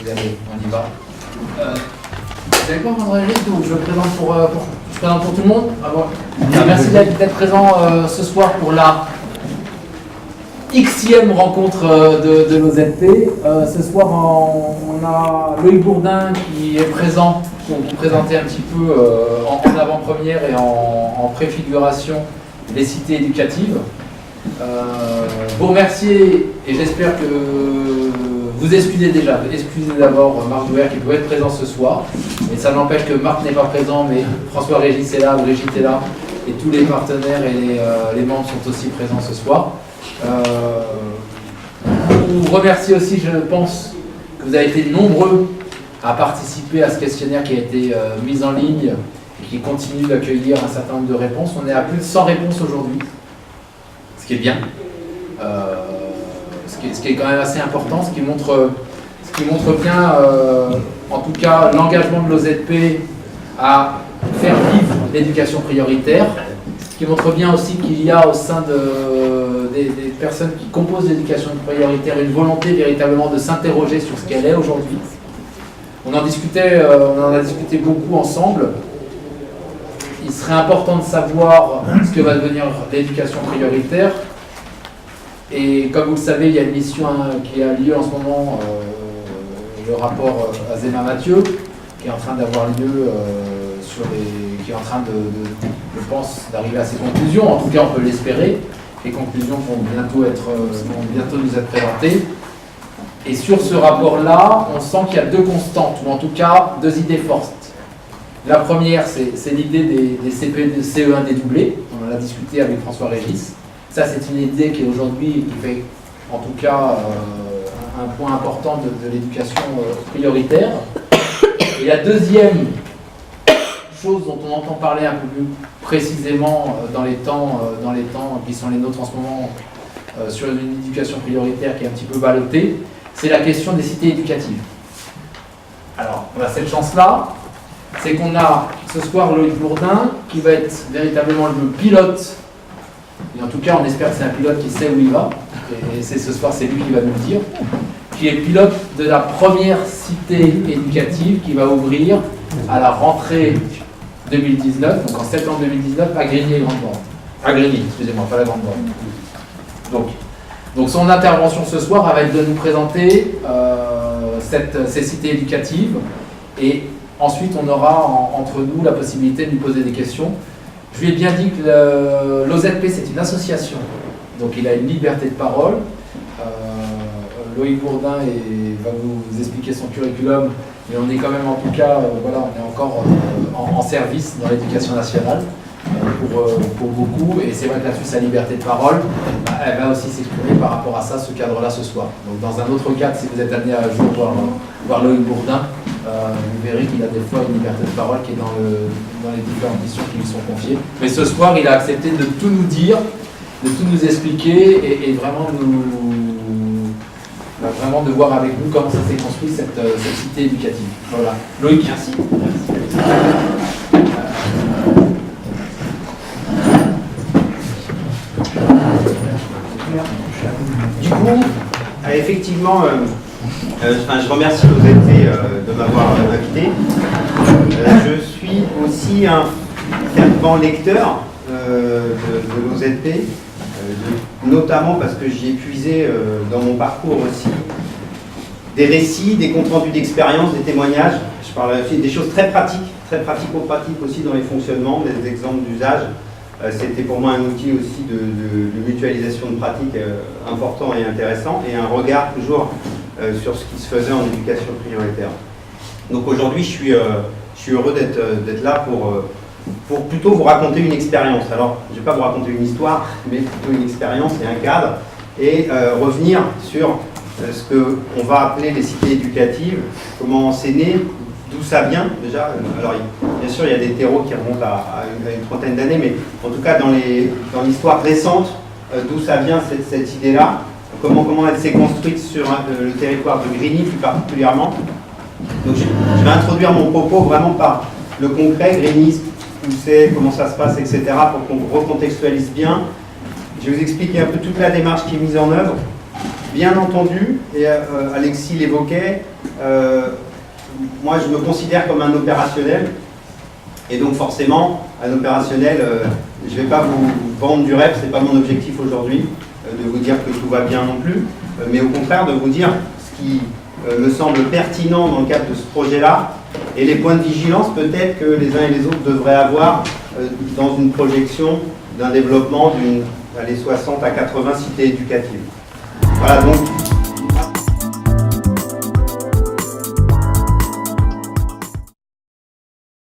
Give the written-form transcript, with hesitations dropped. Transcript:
Regardez, on y va. Vous avez quoi, André Régis, ou je présente pour tout le monde? Merci d'être présent ce soir pour la Xème rencontre de l'OZP. Ce soir, on a Loïc Bourdin qui est présent pour vous présenter un petit peu en avant-première et en préfiguration les cités éducatives. Vous remercier, et j'espère que vous excusez déjà. Excusez d'abord Marc Douer qui pouvait être présent ce soir, mais ça n'empêche que Marc n'est pas présent, mais François Régis est là, Brigitte est là, et tous les partenaires et les membres sont aussi présents ce soir. Vous remercier aussi, je pense que vous avez été nombreux à participer à ce questionnaire qui a été mis en ligne et qui continue d'accueillir un certain nombre de réponses. On est à plus de 100 réponses aujourd'hui, ce qui est bien, ce qui est quand même assez important, ce qui montre bien, en tout cas, l'engagement de l'OZP à faire vivre l'éducation prioritaire, ce qui montre bien aussi qu'il y a au sein des personnes qui composent l'éducation prioritaire une volonté véritablement de s'interroger sur ce qu'elle est aujourd'hui. On en a discuté beaucoup ensemble. Il serait important de savoir ce que va devenir l'éducation prioritaire. Et comme vous le savez, il y a une mission qui a lieu en ce moment, le rapport Azéma-Mathieu, qui est en train d'avoir lieu qui est en train je pense, d'arriver à ses conclusions. En tout cas, on peut l'espérer. Les conclusions vont bientôt nous être présentées. Et sur ce rapport-là, on sent qu'il y a deux constantes, ou en tout cas deux idées fortes. La première, c'est l'idée des CP, de CE1 dédoublés. On en a discuté avec François Régis. Ça, c'est une idée qui aujourd'hui qui fait, en tout cas, un point important de l'éducation prioritaire. Et la deuxième chose dont on entend parler un peu plus précisément dans les temps qui sont les nôtres en ce moment sur une éducation prioritaire qui est un petit peu ballottée, c'est la question des cités éducatives. Alors, on a cette chance-là, c'est qu'on a ce soir Loïc Bourdin qui va être véritablement le pilote. Et en tout cas, on espère que c'est un pilote qui sait où il va. Et ce soir, c'est lui qui va nous le dire. Qui est pilote de la première cité éducative qui va ouvrir à la rentrée 2019, donc en septembre 2019, à Grigny et Grande-Borne. À Grigny, excusez-moi, pas la Grande-Borne. Donc son intervention ce soir va être de nous présenter ces cités éducatives. Et ensuite, on aura entre nous la possibilité de lui poser des questions. Je lui ai bien dit que l'OZP, c'est une association, donc il a une liberté de parole. Loïc Bourdin va vous expliquer son curriculum, mais on est quand même en tout cas, on est encore en service dans l'éducation nationale pour beaucoup, et c'est vrai que là-dessus, sa liberté de parole, elle va aussi s'exprimer par rapport à ça, ce cadre-là ce soir. Donc dans un autre cadre, si vous êtes amené à un jour voir Loïc Bourdin, vous verrez qu'il a des fois une liberté de parole qui est dans les différentes missions qui lui sont confiées. Mais ce soir, il a accepté de tout nous dire, de tout nous expliquer et vraiment vraiment de voir avec nous comment ça s'est construit cette cité éducative. Voilà. Loïc, merci. Du coup, effectivement, je remercie l'OZP de m'avoir invité. Je suis aussi un fervent lecteur de l'OZP, notamment parce que j'y ai puisé dans mon parcours aussi des récits, des comptes rendus d'expérience, des témoignages. Je parle des choses très pratico-pratiques aussi dans les fonctionnements, des exemples d'usage. C'était pour moi un outil aussi de mutualisation de pratiques important et intéressant, et un regard toujours sur ce qui se faisait en éducation prioritaire. Donc aujourd'hui, je suis heureux d'être là pour plutôt vous raconter une expérience. Alors, je ne vais pas vous raconter une histoire, mais plutôt une expérience et un cadre, et revenir sur ce qu'on va appeler les cités éducatives, comment c'est né, d'où ça vient déjà. Alors, bien sûr, il y a des terreaux qui remontent à une trentaine d'années, mais en tout cas, dans l'histoire récente, d'où ça vient cette idée-là, comment elle s'est construite sur le territoire de Grigny plus particulièrement. Donc, je vais introduire mon propos vraiment par le concret, Grigny, où c'est, comment ça se passe, etc., pour qu'on recontextualise bien. Je vais vous expliquer un peu toute la démarche qui est mise en œuvre. Bien entendu, et Alexis l'évoquait, moi je me considère comme un opérationnel, et donc forcément, un opérationnel, je ne vais pas vous vendre du rêve, ce n'est pas mon objectif aujourd'hui, de vous dire que tout va bien non plus, mais au contraire de vous dire ce qui me semble pertinent dans le cadre de ce projet-là, et les points de vigilance peut-être que les uns et les autres devraient avoir dans une projection d'un développement d'une 60 à 80 cités éducatives. Voilà, donc